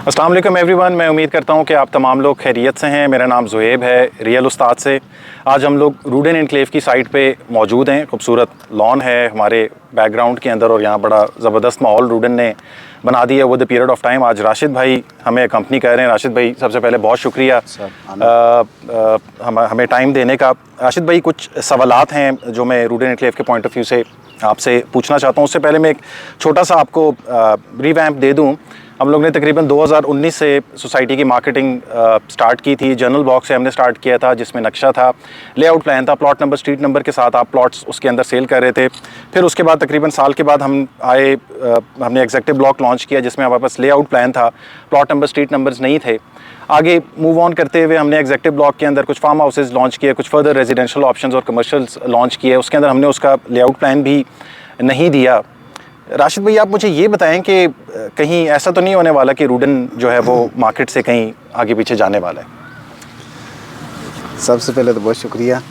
अस्सलाम वालेकुम एवरीवन, मैं उम्मीद करता हूं कि आप तमाम लोग खैरियत से हैं। मेरा नाम ज़ुहैब है, रियल उस्ताद से। आज हम लोग रूडन एनक्लेव की साइट पे मौजूद हैं। खूबसूरत लॉन है हमारे बैकग्राउंड के अंदर और यहाँ बड़ा ज़बरदस्त माहौल रूडन ने बना दिया with the period of time. आज राशिद भाई हमें कंपनी कर रहे हैं। राशिद भाई, सबसे पहले बहुत शुक्रिया हमें टाइम देने का। राशिद भाई, कुछ सवालात हैं जो मैं रूडन एनक्लेव के पॉइंट ऑफ व्यू से आपसे पूछना चाहता हूँ। उससे पहले मैं एक छोटा सा आपको रिवैम्प दे दूँ। हम लोग ने तकरीबन 2019 से सोसाइटी की मार्केटिंग स्टार्ट की थी। जनरल ब्लॉक से हमने स्टार्ट किया था, जिसमें नक्शा था, लेआउट प्लान था, प्लॉट नंबर, स्ट्रीट नंबर के साथ आप प्लॉट्स उसके अंदर सेल कर रहे थे। फिर उसके बाद तकरीबन साल के बाद हम आए, हमने एग्जेक्टिव ब्लॉक लॉन्च किया, जिसमें हमारे पास लेआउट प्लान था, प्लॉट नंबर, स्ट्रीट नंबर्स नहीं थे। आगे मूव ऑन करते हुए हमने एग्जेक्टिव ब्लॉक के अंदर कुछ फार्म हाउसेज लॉन्च किए, कुछ फर्दर रेजिडेंशियल ऑप्शंस और कमर्शियल्स लॉन्च किए। उसके अंदर हमने उसका लेआउट प्लान भी नहीं दिया। राशिद भाई, आप मुझे ये बताएं कि कहीं ऐसा तो नहीं होने वाला कि रूडन जो है वो मार्केट से कहीं आगे पीछे जाने वाला है? सबसे पहले तो बहुत शुक्रिया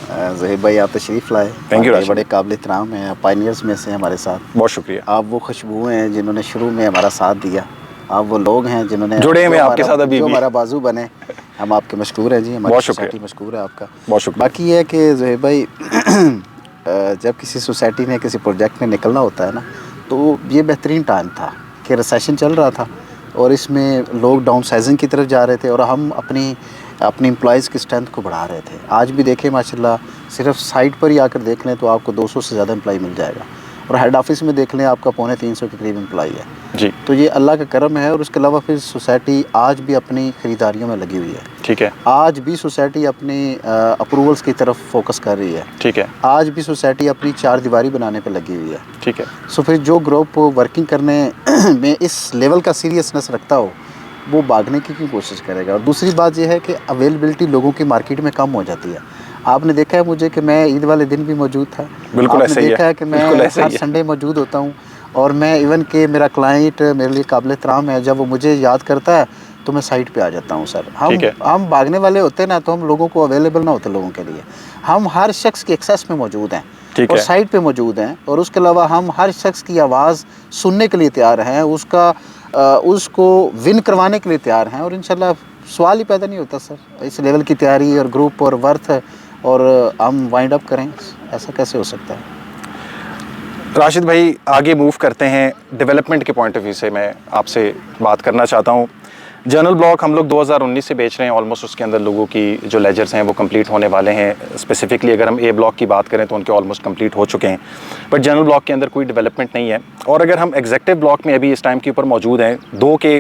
ज़ुहैब भाई, आप तशरीफ़ लाए। Thank you. बड़े काबिल एहतराम हैं, पायनियर्स में से हमारे साथ। बहुत शुक्रिया। आप वो खुशबू हैं जिन्होंने शुरू में हमारा साथ दिया। आप वो लोग हैं जिन्होंने जुड़े हुए आपके साथ अभी जो भी हमारा बाजू बने। हम आपके मशकूर हैं जी, हमारी सोसाइटी मशकूर है आपका। बहुत शुक्रिया। बाकी ये है कि ज़ुहैब भाई जब किसी सोसाइटी में किसी प्रोजेक्ट में निकलना होता है ना, तो ये बेहतरीन टाइम था कि रिसेशन चल रहा था और इसमें लोग डाउन साइजिंग की तरफ जा रहे थे और हम अपनी एम्प्लॉइज़ की स्ट्रेंथ को बढ़ा रहे थे। आज भी देखें माशाल्लाह, सिर्फ साइट पर ही आकर देख लें तो आपको 200 से ज़्यादा एम्प्लॉय मिल जाएगा और हेड ऑफिस में देख लें आपका 250 के करीब एम्प्लॉय है जी। तो ये अल्लाह का करम है। और उसके अलावा फिर सोसाइटी आज भी अपनी ख़रीदारियों में लगी हुई है। ठीक है। आज भी सोसाइटी अपनी अप्रूवल्स की तरफ फोकस कर रही है। ठीक है। आज भी सोसाइटी अपनी चार दीवारी बनाने पे लगी हुई है। ठीक है। सो फिर जो ग्रुप वर्किंग करने में इस लेवल का सीरियसनेस रखता हो, वो भागने की कोशिश करेगा। और दूसरी बात यह है कि अवेलेबिलिटी लोगों की मार्केट में कम हो जाती है। आपने देखा है मुझे कि मैं ईद वाले दिन भी मौजूद था। बिल्कुल ऐसे ही है। देखा है कि मैं हर संडे मौजूद होता हूँ और मैं इवन के मेरा क्लाइंट मेरे लिए काबिल एहतराम है। जब वो मुझे याद करता है तो मैं साइट पे आ जाता हूँ। सर, हम भागने वाले होते हैं ना, तो हम लोगों को अवेलेबल ना होते लोगों के लिए। हम हर शख्स के एक्सेस में मौजूद हैं और साइट पे मौजूद हैं। और उसके अलावा हम हर शख्स की आवाज़ सुनने के लिए तैयार हैं, उसको विन करवाने के लिए तैयार हैं। और इंशाल्लाह सवाल ही पैदा नहीं होता सर, इस लेवल की तैयारी और ग्रुप और वर्थ और हम वाइंड अप करें, ऐसा कैसे हो सकता है? राशिद भाई, आगे मूव करते हैं। डेवलपमेंट के पॉइंट ऑफ व्यू से मैं आपसे बात करना चाहता हूँ। जनरल ब्लॉक हम लोग 2019 से बेच रहे हैं। ऑलमोस्ट उसके अंदर लोगों की जो लेजर्स हैं वो कंप्लीट होने वाले हैं। स्पेसिफिकली अगर हम ए ब्लॉक की बात करें तो उनके ऑलमोस्ट कंप्लीट हो चुके हैं, बट जनरल ब्लॉक के अंदर कोई डेवलपमेंट नहीं है। और अगर हम एग्जेक्टिव ब्लॉक में अभी इस टाइम के ऊपर मौजूद हैं दो के,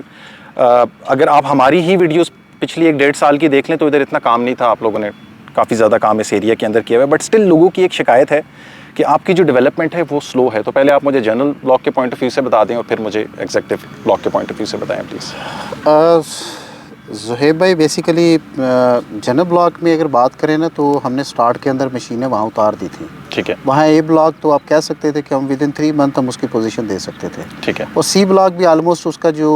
अगर आप हमारी ही वीडियोज़ पिछली 1-1.5 साल की देख लें तो इधर इतना काम नहीं था। आप लोगों ने काफ़ी ज़्यादा काम इस एरिया के अंदर किया हुआ है, बट स्टिल लोगों की एक शिकायत है कि आपकी जो डेवलपमेंट है वो स्लो है। तो पहले आप मुझे जनरल ब्लॉक के पॉइंट ऑफ व्यू से बता दें और फिर मुझे एग्जेक्टिव ब्लॉक के पॉइंट ऑफ व्यू से बताएं प्लीज़। ज़ुहैब भाई, बेसिकली जनरल ब्लॉक में अगर बात करें ना, तो हमने स्टार्ट के अंदर मशीनें वहाँ उतार दी थी। ठीक है। वहाँ ए ब्लॉक तो आप कह सकते थे कि हम विदिन 3 मंथ हम उसकी पोजीशन दे सकते थे। ठीक है। और सी ब्लॉक भी आलमोस्ट उसका जो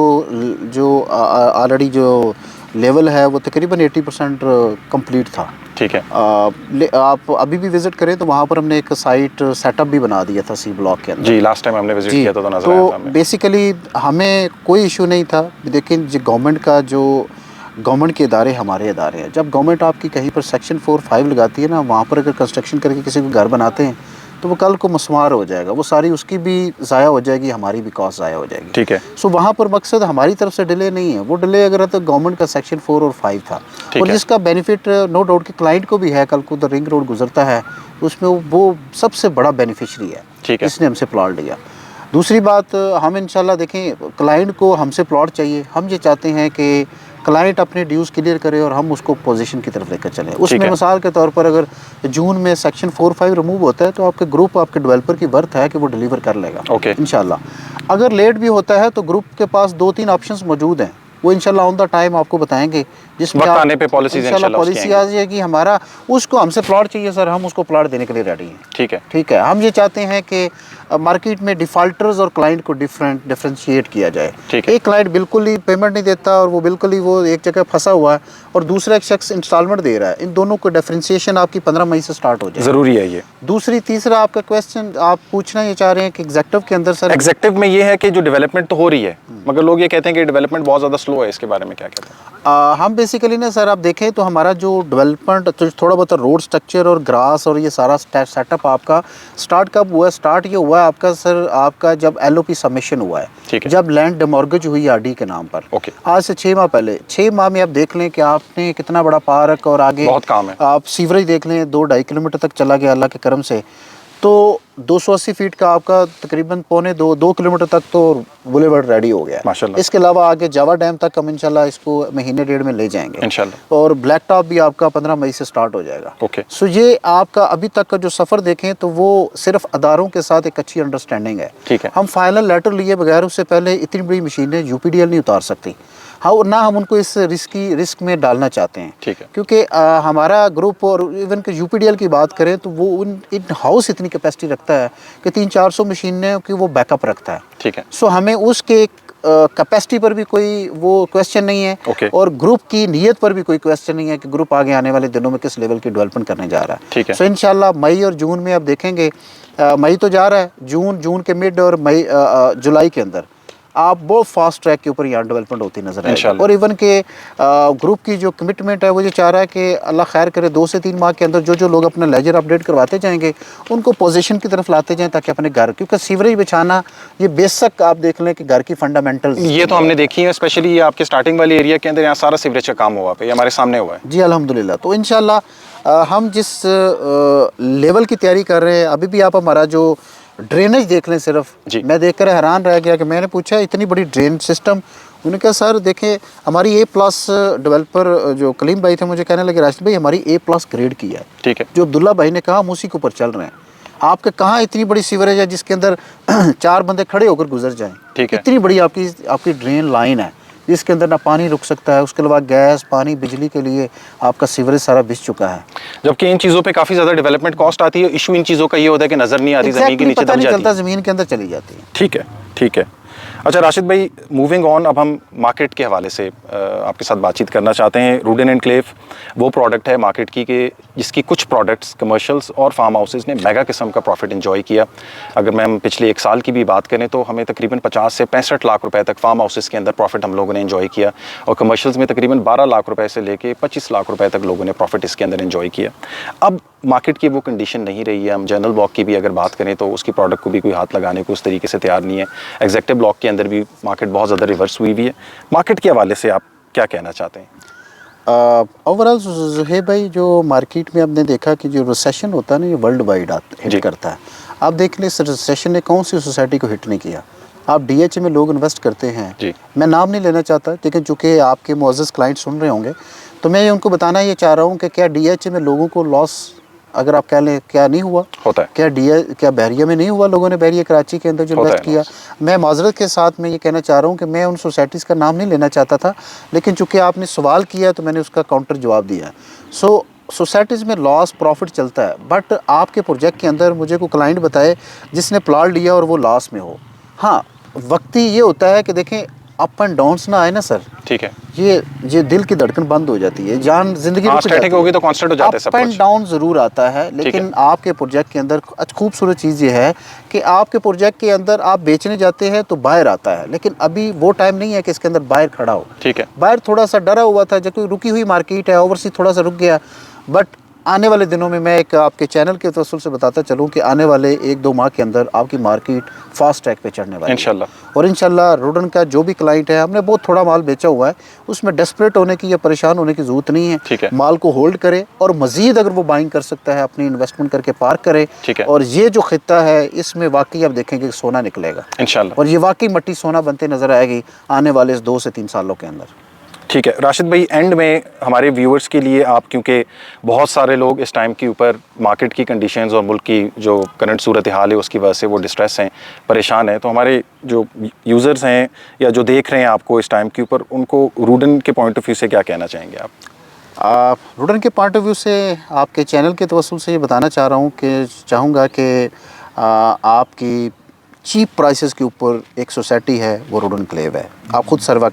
ऑलरेडी जो लेवल है वो तकरीबन 80% कंप्लीट था। ठीक है। आप अभी भी विज़िट करें तो वहाँ पर हमने एक साइट सेटअप भी बना दिया था सी ब्लॉक के अंदर। जी, लास्ट टाइम हमने विज़िट किया था तो नज़र आया था हमें। बेसिकली हमें कोई इशू नहीं था, लेकिन जो गवर्नमेंट के इदारे हमारे इदारे हैं। जब गवर्नमेंट आपकी कहीं पर सेक्शन 4-5 लगाती है ना, वहाँ पर अगर कंस्ट्रक्शन करके किसी को घर बनाते हैं तो वो कल को मसमार हो जाएगा, वो सारी उसकी भी ज़ाया हो जाएगी, हमारी भी कॉस्ट ज़ाया हो जाएगी। ठीक है। सो वहाँ पर मकसद हमारी तरफ से डिले नहीं है। वो डिले अगर है तो गवर्नमेंट का सेक्शन 4 और 5 था, और जिसका बेनिफिट नो डाउट कि क्लाइंट को भी है। कल को द रिंग रोड गुजरता है, उसमें वो सबसे बड़ा बेनिफिशरी है। ठीक है। इसने हमसे प्लॉट लिया। दूसरी बात, हम इंशाल्लाह देखें, क्लाइंट को हमसे प्लॉट चाहिए। हम ये चाहते हैं कि क्लाइंट अपने ड्यूज़ क्लियर करे और हम उसको पोजीशन की तरफ लेकर चलें। उसमें मिसाल के तौर पर अगर जून में सेक्शन 4-5 रिमूव होता है तो आपके ग्रुप, आपके डेवलपर की वर्थ है कि वो डिलीवर कर लेगा इंशाल्लाह। अगर लेट भी होता है तो ग्रुप के पास 2-3 ऑप्शंस मौजूद हैं, वो इंशाल्लाह ऑन द टाइम आपको बताएंगे, जिसमें वक्त आने पे पॉलिसी आ जाएगी। हमारा उसको हमसे प्लॉट चाहिए सर, हम उसको प्लॉट देने के लिए रेडी हैं। ठीक है। ठीक है। हम ये चाहते हैं कि मार्केट में डिफ़ॉल्टर्स और क्लाइंट को डिफरेंशिएट किया जाए। ठीक है। एक क्लाइंट बिल्कुल ही पेमेंट नहीं देता और वो बिल्कुल ही वो एक जगह फंसा हुआ है और दूसरा एक शख्स इंस्टॉलमेंट दे रहा है, इन दोनों को डिफरेंशिएशन आपकी 15 मई से स्टार्ट हो जाए। ज़रूरी है ये। दूसरी तीसरा आपका क्वेश्चन आप पूछना ये चाह रहे हैं कि एग्जेक्टिव के अंदर सर, एग्जेक्टिव में ये है कि जो डेवलपमेंट तो हो रही है, मगर लोग ये कहते हैं कि डेवलपमेंट बहुत ज़्यादा स्लो है, इसके बारे में क्या कहते हैं? हम बेसिकली ना सर आप देखें तो हमारा जो डेवलपमेंट तो थोड़ा बहुत रोड स्ट्रक्चर और ग्रास और ये सारा सेटअप आपका स्टार्ट कब हुआ है? स्टार्ट ये हुआ है आपका सर, आपका जब LOP सबमिशन हुआ है, ठीक है। जब लैंड डिमॉर्गेज हुई RD के नाम पर, ओके। आज से 6 माह पहले। 6 माह में आप देख लें कि आपने कितना बड़ा पार्क और आगे बहुत काम है। आप सीवरेज देख लें 2-2.5 किलोमीटर तक चला गया अल्लाह के करम से। तो 280 फीट का आपका तकरीबन 2 किलोमीटर तक तो बुलेवर्ड रेडी हो गया है माशाल्लाह। इसके अलावा आगे जावा डैम तक हम इंशाल्लाह इसको महीने डेढ़ में ले जाएंगे इंशाल्लाह। और ब्लैक टॉप भी आपका 15 मई से स्टार्ट हो जाएगा। ओके। सो ये आपका अभी तक का जो सफ़र देखें तो वो सिर्फ अदारों के साथ एक अच्छी अंडरस्टैंडिंग है। ठीक है। हम फाइनल लेटर लिए बगैर उससे पहले इतनी बड़ी मशीनें UPDL नहीं उतार सकती। हाँ, ना हम उनको इस रिस्क में डालना चाहते हैं। ठीक है। क्योंकि हमारा ग्रुप और इवन कि UPDL की बात करें तो वो इन हाउस इतनी कैपेसिटी रखता है कि 300-400 मशीनें की वो बैकअप रखता है। ठीक है। सो हमें उसके कैपेसिटी पर भी कोई वो क्वेश्चन नहीं है। ओके। और ग्रुप की नीयत पर भी कोई क्वेश्चन नहीं है कि ग्रुप आगे आने वाले दिनों में किस लेवल की डेवलपमेंट करने जा रहा है। ठीक है। सो इंशाल्लाह मई और जून में आप देखेंगे, मई तो जा रहा है, जून के मिड और जुलाई के अंदर आप बहुत फास्ट ट्रैक के ऊपर यहाँ डेवलपमेंट होती नजर आएगी। और इवन के ग्रुप की जो कमिटमेंट है वो ये चाह रहा है कि अल्लाह खैर करे 2 से 3 माह के अंदर जो लोग अपना लेजर अपडेट करवाते जाएंगे उनको पोजीशन की तरफ लाते जाएं ताकि अपने घर, क्योंकि सीवरेज बिछाना ये बेसिक आप देख लें कि घर की फंडामेंटल ये तो हमने देखी है, स्पेशली ये आपके स्टार्टिंग वाले एरिया के अंदर यहाँ सारा सीवरेज का काम हुआ पे, ये हमारे सामने हुआ है। जी अल्हम्दुलिल्लाह। तो इंशाल्लाह हम जिस लेवल की तैयारी कर रहे हैं, अभी भी आप हमारा जो ड्रेनेज देख लें सिर्फ, मैं देखकर हैरान रह गया कि मैंने पूछा इतनी बड़ी ड्रेन सिस्टम। उन्होंने कहा सर देखें हमारी A+ डेवलपर जो कलीम भाई थे मुझे कहने लगे राशिद भाई हमारी A+ ग्रेड की है। ठीक है। जो अब्दुल्ला भाई ने कहा हम उसी के ऊपर चल रहे हैं। आपके कहाँ इतनी बड़ी सीवरेज है जिसके अंदर 4 बंदे खड़े होकर गुजर जाएं। ठीक है। इतनी बड़ी आपकी ड्रेन लाइन है जिसके अंदर ना पानी रुक सकता है, उसके अलावा गैस पानी बिजली के लिए आपका सीवरेज सारा बिछ चुका है। जबकि इन चीज़ों पे काफ़ी ज़्यादा डेवलपमेंट कॉस्ट आती है। इशू इन चीज़ों का ये होता है कि नज़र नहीं आती, ज़मीन के नीचे दब जाती है, ज़मीन के अंदर चली जाती है। ठीक है, ठीक है। अच्छा राशिद भाई, मूविंग ऑन, अब हम मार्केट के हवाले से आपके साथ बातचीत करना चाहते हैं। रूडन एनक्लेव वो प्रोडक्ट है मार्केट की कि जिसकी कुछ प्रोडक्ट्स कमर्शियल्स और फार्म हाउसेस ने मेगा किस्म का प्रॉफिट एंजॉय किया। अगर हम पिछले 1 साल की भी बात करें तो हमें तकरीबन 50 से 65 लाख रुपए तक फार्म हाउसेस के अंदर प्रॉफिट हम लोगों ने एंजॉय किया और कमर्शियल्स में तकरीबन 12 लाख रुपए से लेके 25 लाख रुपए तक लोगों ने प्रॉफिट इसके अंदर एंजॉय किया। अब मार्केट की वो कंडीशन नहीं रही है। हम जनरल ब्लॉक की भी अगर बात करें तो उसकी प्रोडक्ट को भी कोई हाथ लगाने को उस तरीके से तैयार नहीं है। एग्जेक्टिव ब्लॉक के अंदर भी मार्केट बहुत ज़्यादा रिवर्स हुई है। मार्केट के हवाले से आप क्या कहना चाहते हैं? ओवरऑल जुहेब भाई, जो मार्केट में आपने देखा कि जो रिसेशन होता है ना ये वर्ल्ड वाइड हिट करता है। आप देख लें इस रिसेशन ने कौन सी सोसाइटी को हिट नहीं किया। आप DHA में लोग इन्वेस्ट करते हैं जी। मैं नाम नहीं लेना चाहता लेकिन चूँकि आपके मुअज़्ज़ज़ क्लाइंट सुन रहे होंगे तो मैं उनको बताना ये चाह रहा हूँ कि क्या DHA में लोगों को लॉस अगर आप कह लें क्या नहीं हुआ होता है, क्या बहरिया में नहीं हुआ, लोगों ने बहरिया कराची के अंदर जो इन्वेस्ट किया। मैं माजरत के साथ में ये कहना चाह रहा हूँ कि मैं उन सोसाइटीज़ का नाम नहीं लेना चाहता था लेकिन चूँकि आपने सवाल किया तो मैंने उसका काउंटर जवाब दिया। सो सोसाइटीज़ में लॉस प्रॉफिट चलता है, बट आपके प्रोजेक्ट के अंदर मुझे कोई क्लाइंट बताए जिसने प्लाट लिया और वो लॉस में हो। हाँ, वक्ती ये होता है कि देखें अप एंड डाउन्स ना आए ना सर, ठीक है, ये दिल की धड़कन बंद हो जाती है, जान जिंदगी रुक जाती है, होगी तो कांस्टेंट हो जाता है सब कुछ। अप एंड डाउन ज़रूर आता है लेकिन आपके प्रोजेक्ट के अंदर खूबसूरत चीज़ ये है कि आपके प्रोजेक्ट के अंदर आप बेचने जाते हैं तो बायर आता है, लेकिन अभी वो टाइम नहीं है कि इसके अंदर बायर खड़ा हो। ठीक है, बायर थोड़ा सा डरा हुआ था, जब कोई रुकी हुई मार्केट है, ओवरसी थोड़ा सा रुक गया, बट आने वाले दिनों में मैं एक आपके चैनल के तवस्सुल से बताता चलूँ कि आने वाले 1-2 माह के अंदर आपकी मार्केट फास्ट ट्रैक पे चढ़ने वाली है इंशाल्लाह। और इंशाल्लाह रूडन का जो भी क्लाइंट है, हमने बहुत थोड़ा माल बेचा हुआ है, उसमें डेस्परेट होने की या परेशान होने की ज़रूरत नहीं है। ठीक है, माल को होल्ड करे और मज़ीद अगर वो बाइंग कर सकता है अपनी इन्वेस्टमेंट करके पार्क करे। ठीक है, और ये जो खित्ता है इसमें वाकई आप देखेंगे कि सोना निकलेगा इंशाल्लाह, और ये वाकई मट्टी सोना बनते नज़र आएगी आने वाले इस 2 से 3 सालों के अंदर। ठीक है राशिद भाई, एंड में हमारे व्यूअर्स के लिए आप, क्योंकि बहुत सारे लोग इस टाइम के ऊपर मार्केट की कंडीशंस और मुल्क की जो करंट सूरत हाल है उसकी वजह से वो डिस्ट्रेस हैं, परेशान हैं, तो हमारे जो यूज़र्स हैं या जो देख रहे हैं आपको इस टाइम के ऊपर, उनको रूडन के पॉइंट ऑफ व्यू से क्या कहना चाहेंगे आप? रूडन के पॉइंट ऑफ व्यू से आपके चैनल के तवस्सुल से ये बताना चाह रहा हूँ कि चाहूँगा कि आपकी चीप प्राइसेस के ऊपर एक सोसाइटी है, वो रोड एनक्लेव है। आप खुद सर्वे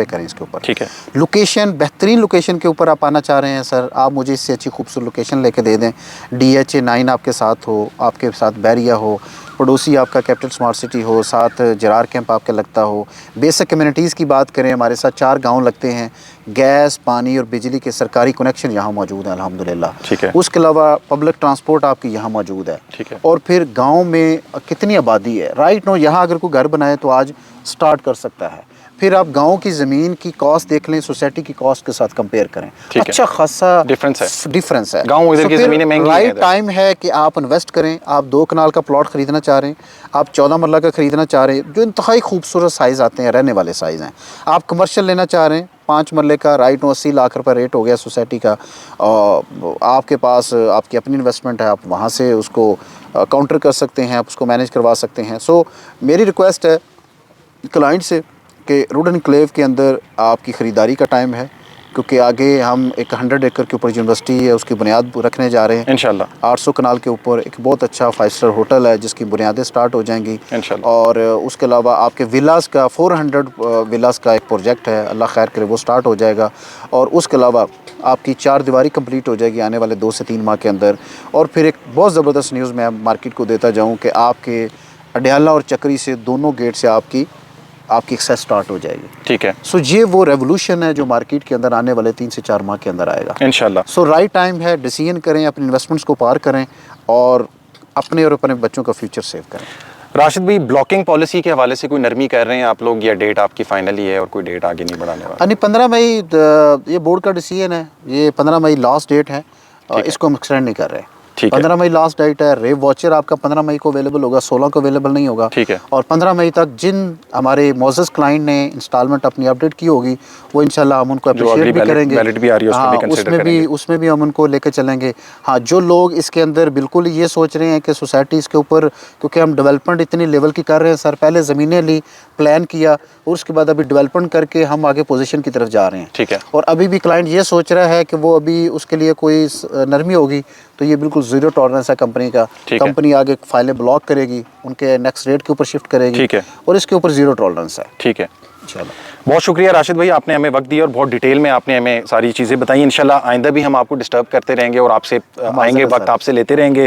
करें इसके ऊपर। ठीक है। लोकेशन, बेहतरीन लोकेशन के ऊपर आप आना चाह रहे हैं सर, आप मुझे इससे अच्छी खूबसूरत लोकेशन लेके दे दें। DHA 9 आपके साथ हो, आपके साथ बैरिया हो, पड़ोसी आपका कैपिटल स्मार्ट सिटी हो, साथ जरार कैंप आपके लगता हो। बेसिक कम्युनिटीज़ की बात करें, हमारे साथ 4 गांव लगते हैं। गैस, पानी और बिजली के सरकारी कनेक्शन यहाँ मौजूद हैं अल्हम्दुलिल्लाह। ठीक है। उसके अलावा पब्लिक ट्रांसपोर्ट आपकी यहाँ मौजूद है। ठीक है। और फिर गांव में कितनी आबादी है राइट नो, यहाँ अगर कोई घर बनाए तो आज स्टार्ट कर सकता है। फिर आप गांव की ज़मीन की कॉस्ट देख लें, सोसाइटी की कॉस्ट के साथ कंपेयर करें, अच्छा खासा डिफरेंस है। गांव इधर की ज़मीनें महंगी हैं। राइट टाइम है कि आप इन्वेस्ट करें। आप 2 कनाल का प्लॉट ख़रीदना चाह रहे हैं, आप 14 मरला का ख़रीदना चाह रहे हैं, जो इंतहाई खूबसूरत साइज़ आते हैं, रहने वाले साइज़ हैं। आप कमर्शियल लेना चाह रहे हैं, 5 मरले का, राइट नो 80 लाख रुपये रेट हो गया सोसाइटी का। आपके पास आपकी अपनी इन्वेस्टमेंट है, आप वहाँ से उसको काउंटर कर सकते हैं, आप उसको मैनेज करवा सकते हैं। सो मेरी रिक्वेस्ट है क्लाइंट से कि रोड एनक्लेव के अंदर आपकी ख़रीदारी का टाइम है, क्योंकि आगे हम एक 100 एकड़ के ऊपर यूनिवर्सिटी है, उसकी बुनियाद रखने जा रहे हैं इंशाल्लाह। 800 कनाल के ऊपर एक बहुत अच्छा 5 स्टार होटल है, जिसकी बुनियादें स्टार्ट हो जाएंगी इंशाल्लाह। और उसके अलावा आपके विलास का 400 विलास का एक प्रोजेक्ट है, अल्लाह खैर करे वो स्टार्ट हो जाएगा। और उसके अलावा आपकी 4 दीवारी कंप्लीट हो जाएगी आने वाले 2 से 3 माह के अंदर। और फिर एक बहुत ज़बरदस्त न्यूज़ मैं मार्केट को देता जाऊँ कि आपके अडयाला और चक्री से दोनों गेट से आपकी एक्सेस स्टार्ट हो जाएगी। ठीक है। सो ये वो रेवोल्यूशन है जो मार्केट के अंदर आने वाले 3 से 4 माह के अंदर आएगा इंशाल्लाह। सो राइट टाइम है, डिसीजन करें, अपने इन्वेस्टमेंट्स को पार करें और अपने बच्चों का फ्यूचर सेव करें। राशिद भाई, ब्लॉकिंग पॉलिसी के हवाले से कोई नरमी कर रहे हैं आप लोग, या डेट आपकी फाइनली है और कोई डेट आगे नहीं बढ़ाने वाला? नहीं, 15 मई ये बोर्ड का डिसीजन है, ये 15 मई लास्ट डेट है, इसको हम एक्सटेंड नहीं कर रहे। 15 मई लास्ट डेट है। रेव वॉचर आपका 15 मई को अवेलेबल होगा, 16 को अवेलेबल नहीं होगा। ठीक है। और 15 मई तक जिन हमारे मोज़ेस क्लाइंट ने इंस्टॉलमेंट अपनी अपडेट की होगी, वो इंशाल्लाह हम उनको अप्रिशिएट भी करेंगे। उसमें भी हम उनको लेकर चलेंगे। हाँ, जो लोग इसके अंदर बिल्कुल ये सोच रहे हैं कि सोसाइटी इसके ऊपर, क्योंकि हम डेवलपमेंट इतनी लेवल की कर रहे हैं सर, पहले ज़मीनें ली, प्लान किया, और उसके बाद अभी डेवलपमेंट करके हम आगे पोजीशन की तरफ जा रहे हैं। ठीक है। और अभी भी क्लाइंट ये सोच रहा है कि वो अभी उसके लिए कोई नरमी होगी, तो ये बिल्कुल ज़ीरो टॉलरेंस है कंपनी का। कंपनी आगे फाइलें ब्लॉक करेगी, उनके नेक्स्ट रेट के ऊपर शिफ्ट करेगी। ठीक है। और इसके ऊपर ज़ीरो टॉलरेंस है। ठीक है, बहुत शुक्रिया राशिद भाई, आपने हमें वक्त दिया और बहुत डिटेल में आपने हमें सारी चीज़ें बताई। इंशाल्लाह आइंदा भी हम आपको डिस्टर्ब करते रहेंगे और आपसे आएंगे, वक्त आपसे लेते रहेंगे।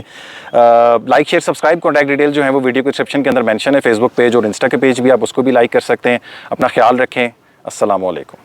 Like, share, subscribe, contact detail जो है वो वीडियो के डिस्क्रिप्शन के अंदर मेंशन है। फेसबुक पेज और इंस्टा के पेज भी आप उसको भी लाइक कर सकते हैं। अपना ख्याल रखें। अस्सलाम वालेकुम।